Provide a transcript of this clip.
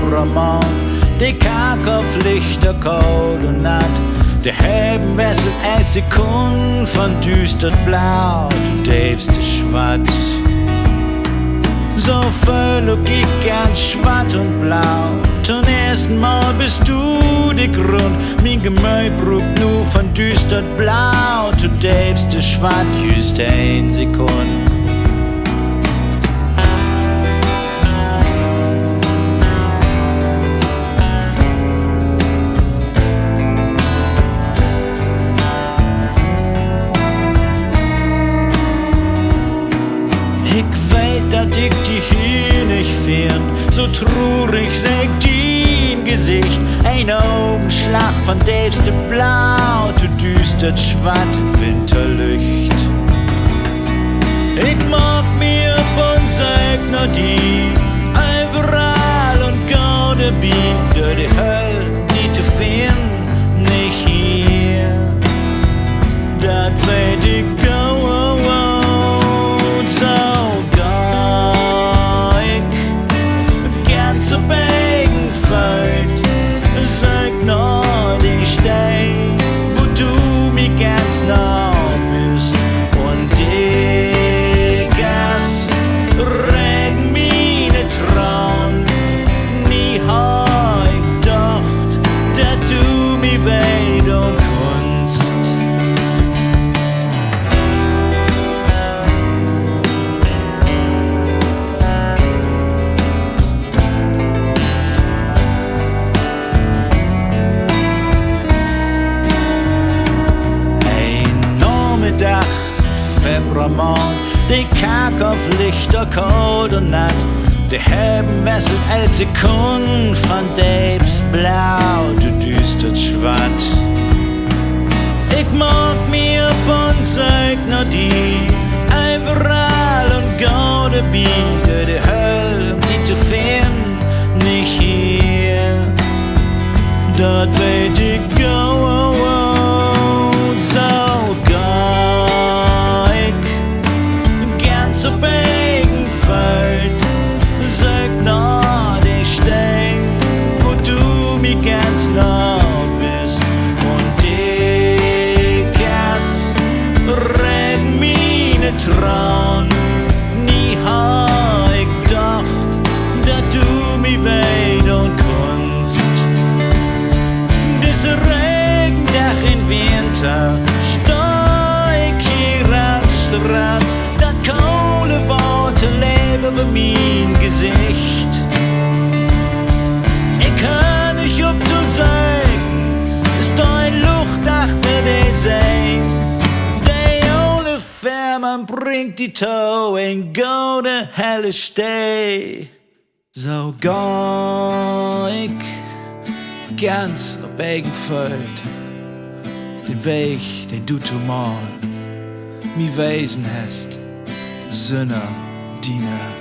Februarmorgen, die Kakaoflichter kalt und natt, de halben Wessel als Sekund von düstert blau, du däbst de Schwatt. So völlig ich ganz schwarz und blau. Zum ersten Mal bist du der Grund. Mein Gemüt brucht nur von düstert blau. Du däbst de Schwarz just ein Sekund. Dat ich die hier nicht find, so traurig sagt dein Gesicht. Ein Augenschlag von däbste Blau, du düstert schwarz in Winterlicht. Ich mag mir und sag nur die, überall und gaude bin, durch die Hölle, die zu finden, nicht hier. Dat weet ich Februarmorgen, die Kakaoflichter kalt und natt, die halben Wessel als Sekund von däbst blau, du düstert schwatt. Ich mag mir und sag nur die, überall und gaude biete die Hölle, die zu finden, nicht hier. Dort weet ich Trauen. Nie ha ich gedacht, dass du mich weit und kunst. Diese Regendach im Winter, steh ich hier am Strand, das kalte Worte leben über mein Gesicht. Ich kann nicht ob du sagen, ist dein Luft achter der See. Man bringt die Tau in gouden helle Stee. So ga ich ganz op eigen Feld, den Weg, den du zumal mi Wesen hast, Sünder, Diener.